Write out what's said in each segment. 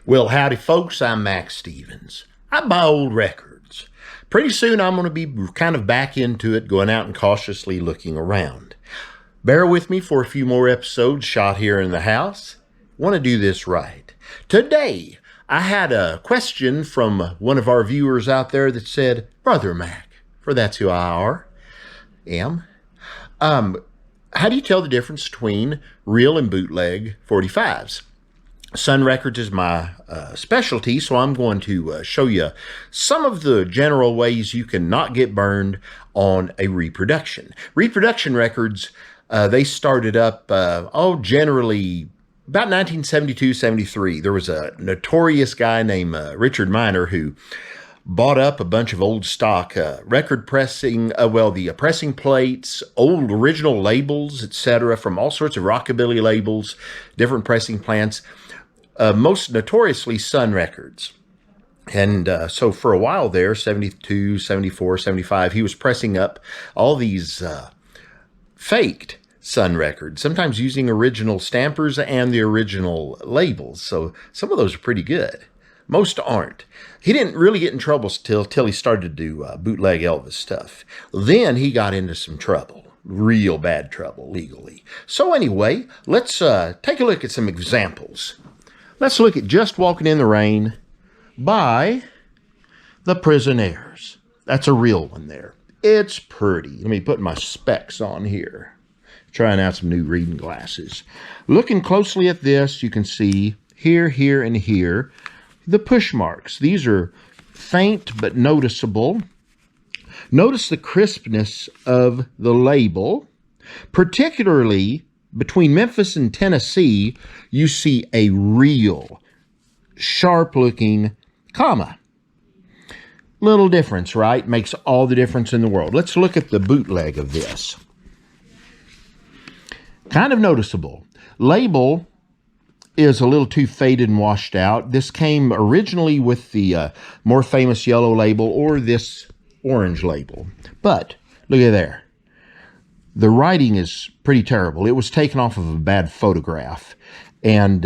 Well, howdy folks, I'm Max Stevens. I buy old records. Pretty soon I'm going to be kind of back into it, going out and cautiously looking around. Bear with me for a few more episodes shot here in the house. Want to do this right. Today, I had a question from one of our viewers out there that said, Brother Mac, for that's who I am. How do you tell the difference between real and bootleg 45s? Sun Records is my specialty, so I'm going to show you some of the general ways you can not get burned on a reproduction. Reproduction records, they started up, generally about 1972-73. There was a notorious guy named Richard Miner who bought up a bunch of old stock record pressing, the pressing plates, old original labels, etc., from all sorts of rockabilly labels, different pressing plants. Most notoriously Sun Records. And so for a while there, 72, 74, 75, he was pressing up all these faked Sun Records, sometimes using original stampers and the original labels. So some of those are pretty good. Most aren't. He didn't really get in trouble till he started to do bootleg Elvis stuff. Then he got into some trouble. Real bad trouble legally. So anyway, let's take a look at some examples. Let's look at Just Walking in the Rain by the Prisoners. That's a real one there. It's pretty. Let me put my specs on here. Trying out some new reading glasses. Looking closely at this, you can see here, here, and here the push marks. These are faint but noticeable. Notice the crispness of the label, particularly between Memphis and Tennessee, you see a real sharp-looking comma. Little difference, right? Makes all the difference in the world. Let's look at the bootleg of this. Kind of noticeable. Label is a little too faded and washed out. This came originally with the more famous yellow label or this orange label. But look at there. The writing is pretty terrible. It was taken off of a bad photograph. And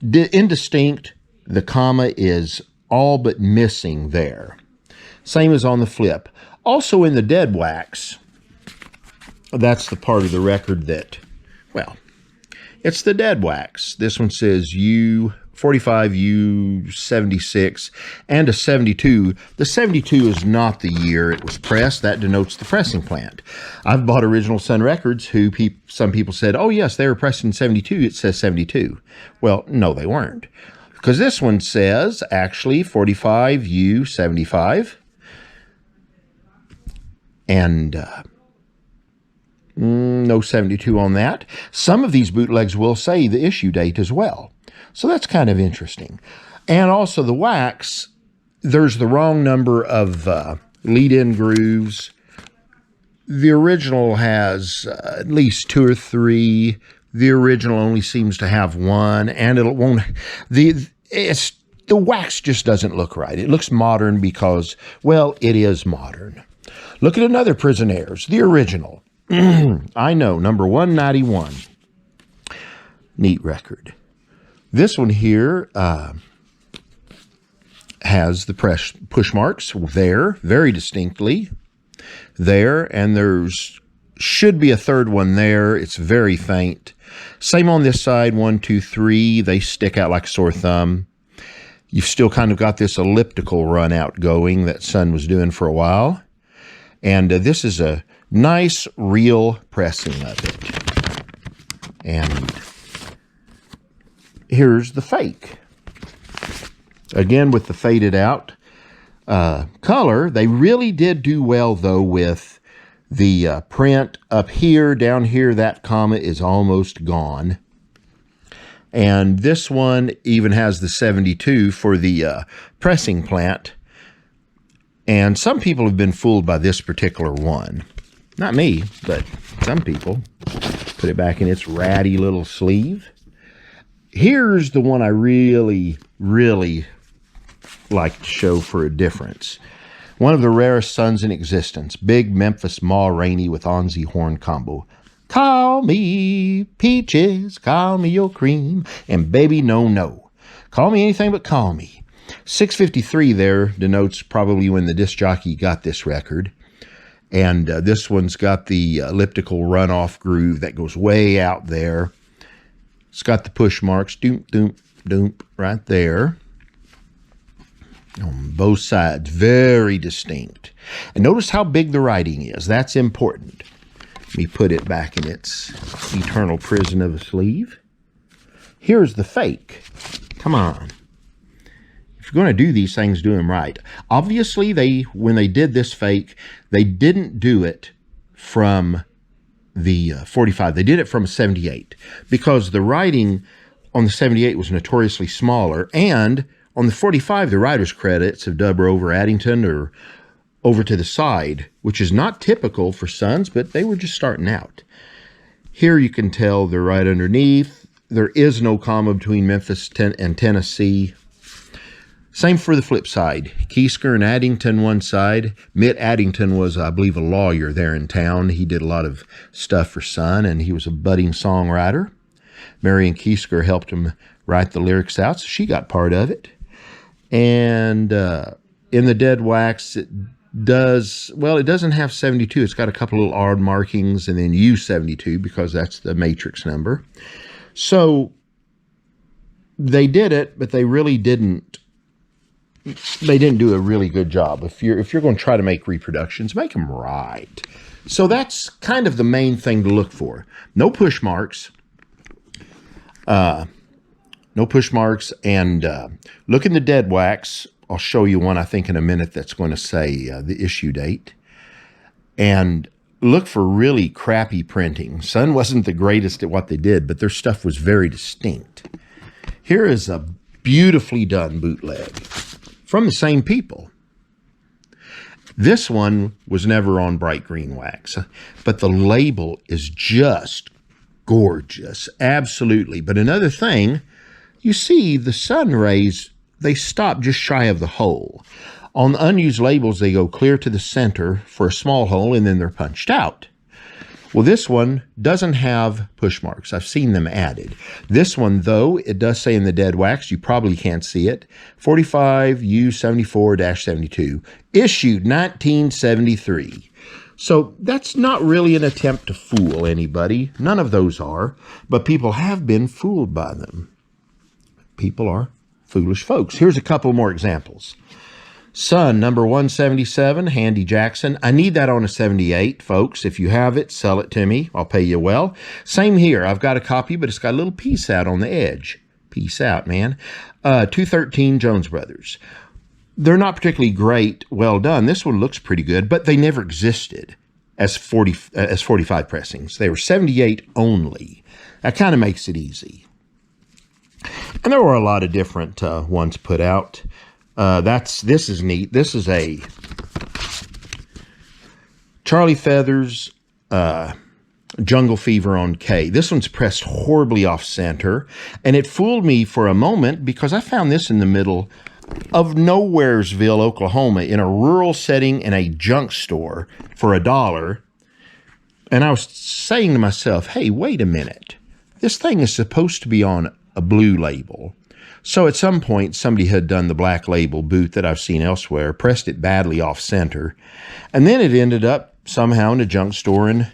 indistinct, the comma is all but missing there. Same as on the flip. Also in the dead wax, that's the part of the record that, well, it's the dead wax. This one says U45, U76, and a 72. The 72 is not the year it was pressed. That denotes the pressing plant. I've bought original Sun Records who some people said, oh yes, they were pressed in 72. It says 72. Well, no, they weren't. Because this one says, actually, 45, U75. And no 72 on that. Some of these bootlegs will say the issue date as well. So that's kind of interesting. And also the wax, there's the wrong number of lead-in grooves. The original has at least 2 or 3. The original only seems to have 1, and it won't. The wax just doesn't look right. It looks modern because, well, it is modern. Look at another Prisoners, the original. I know, number 191. Neat record. This one here has the push marks there, very distinctly. There, and there's should be a third one there. It's very faint. Same on this side, 1, 2, 3. They stick out like a sore thumb. You've still kind of got this elliptical run out going that Sun was doing for a while. And this is a nice, real pressing of it. And here's the fake. Again, with the faded out color. They really did do well, though, with the print up here. Down here, that comma is almost gone. And this one even has the 72 for the pressing plant. And some people have been fooled by this particular one. Not me, but some people. Put it back in its ratty little sleeve. Here's the one I really, really like to show for a difference. One of the rarest Suns in existence. Big Memphis Ma Rainey with Onzi horn combo. Call me peaches, call me your cream, and baby no. Call me anything but call me. 653 there denotes probably when the disc jockey got this record. And this one's got the elliptical runoff groove that goes way out there. It's got the push marks, doom, doom, doom, right there. On both sides, very distinct. And notice how big the writing is. That's important. Let me put it back in its eternal prison of a sleeve. Here's the fake. Come on. If you're going to do these things, do them right. Obviously, when they did this fake, they didn't do it from the 45. They did it from a 78 because the writing on the 78 was notoriously smaller, and on the 45, the writer's credits of Dub Rover Addington are over to the side, which is not typical for Sons, but they were just starting out. Here you can tell they're right underneath. There is no comma between Memphis and Tennessee. Same for the flip side. Keisker and Addington one side. Mitt Addington was, I believe, a lawyer there in town. He did a lot of stuff for Sun, and he was a budding songwriter. Marion Keisker helped him write the lyrics out, so she got part of it. And in the Dead Wax, it doesn't have 72. It's got a couple little odd markings, and then U72 because that's the matrix number. So they did it, but they really didn't. They didn't do a really good job. If you're going to try to make reproductions, make them right. So that's kind of the main thing to look for. No push marks. No push marks, and look in the Dead Wax. I'll show you one, I think, in a minute that's going to say the issue date. And look for really crappy printing. Sun wasn't the greatest at what they did, but their stuff was very distinct. Here is a beautifully done bootleg from the same people. This one was never on bright green wax, but the label is just gorgeous, absolutely. But another thing, you see the sun rays, they stop just shy of the hole. On the unused labels, they go clear to the center for a small hole, and then they're punched out. Well, this one doesn't have push marks. I've seen them added. This one, though, it does say in the Dead Wax, you probably can't see it, 45 U74-72, issued 1973. So that's not really an attempt to fool anybody. None of those are, but people have been fooled by them. People are foolish folks. Here's a couple more examples. Sun, number 177, Handy Jackson. I need that on a 78, folks. If you have it, sell it to me. I'll pay you well. Same here. I've got a copy, but it's got a little piece out on the edge. Peace out, man. 213 Jones Brothers. They're not particularly great, well done. This one looks pretty good, but they never existed as 45 pressings. They were 78 only. That kind of makes it easy. And there were a lot of different ones put out. This is neat. This is a Charlie Feathers Jungle Fever on K. This one's pressed horribly off center, and it fooled me for a moment because I found this in the middle of Nowheresville, Oklahoma, in a rural setting in a junk store for $1. And I was saying to myself, hey, wait a minute. This thing is supposed to be on a blue label. So at some point, somebody had done the black label boot that I've seen elsewhere, pressed it badly off center, and then it ended up somehow in a junk store in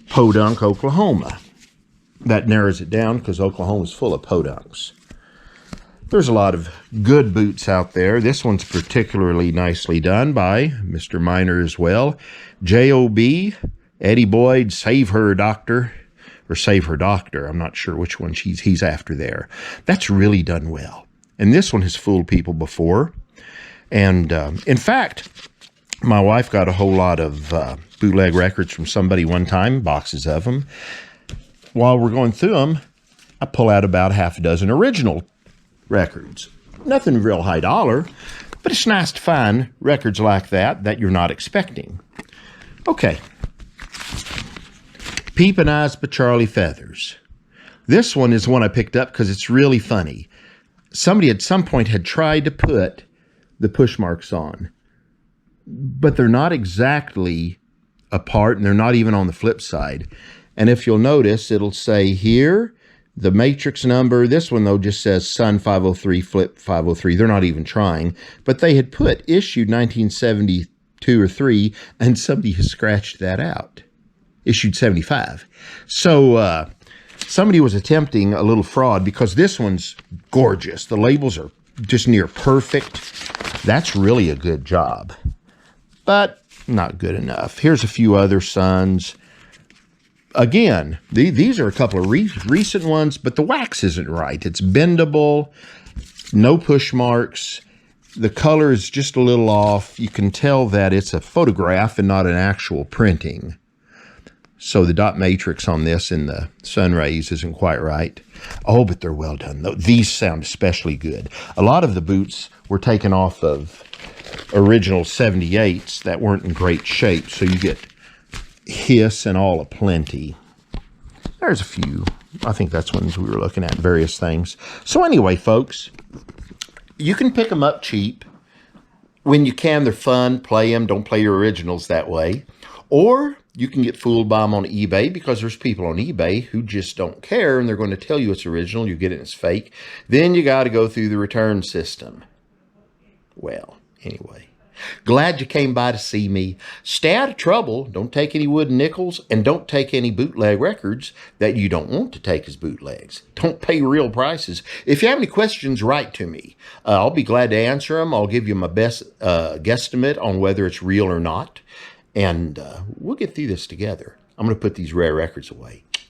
Podunk, Oklahoma. That narrows it down because Oklahoma's full of podunks. There's a lot of good boots out there. This one's particularly nicely done by Mr. Miner as well. J.O.B., Eddie Boyd, Save Her Doctor, or Save Her Doctor. I'm not sure which one he's after there. That's really done well. And this one has fooled people before. And in fact, my wife got a whole lot of bootleg records from somebody one time, boxes of them. While we're going through them, I pull out about half a dozen original records. Nothing real high dollar, but it's nice to find records like that you're not expecting. Okay. Peepin' Eyes by Charlie Feathers. This one is one I picked up because it's really funny. Somebody at some point had tried to put the push marks on, but they're not exactly apart, and they're not even on the flip side. And if you'll notice, it'll say here, the matrix number. This one, though, just says Sun 503, Flip 503. They're not even trying. But they had put issued 1972 or 3, and somebody has scratched that out. Issued 75. So somebody was attempting a little fraud because this one's gorgeous. The labels are just near perfect. That's really a good job. But not good enough. Here's a few other Suns. Again, these are a couple of recent ones, but the wax isn't right. It's bendable, no push marks. The color is just a little off. You can tell that it's a photograph and not an actual printing. So the dot matrix on this in the sun rays isn't quite right. Oh, but they're well done, though. These sound especially good. A lot of the boots were taken off of original 78s that weren't in great shape, so you get hiss and all aplenty. There's a few. I think that's ones we were looking at, various things. So anyway, folks, you can pick them up cheap. When you can, they're fun. Play them. Don't play your originals that way. Or you can get fooled by them on eBay, because there's people on eBay who just don't care, and they're going to tell you it's original. You get it, it's fake. Then you got to go through the return system. Well, anyway. Glad you came by to see me. Stay out of trouble. Don't take any wooden nickels, and don't take any bootleg records that you don't want to take as bootlegs. Don't pay real prices. If you have any questions, write to me. I'll be glad to answer them. I'll give you my best guesstimate on whether it's real or not. And we'll get through this together. I'm going to put these rare records away.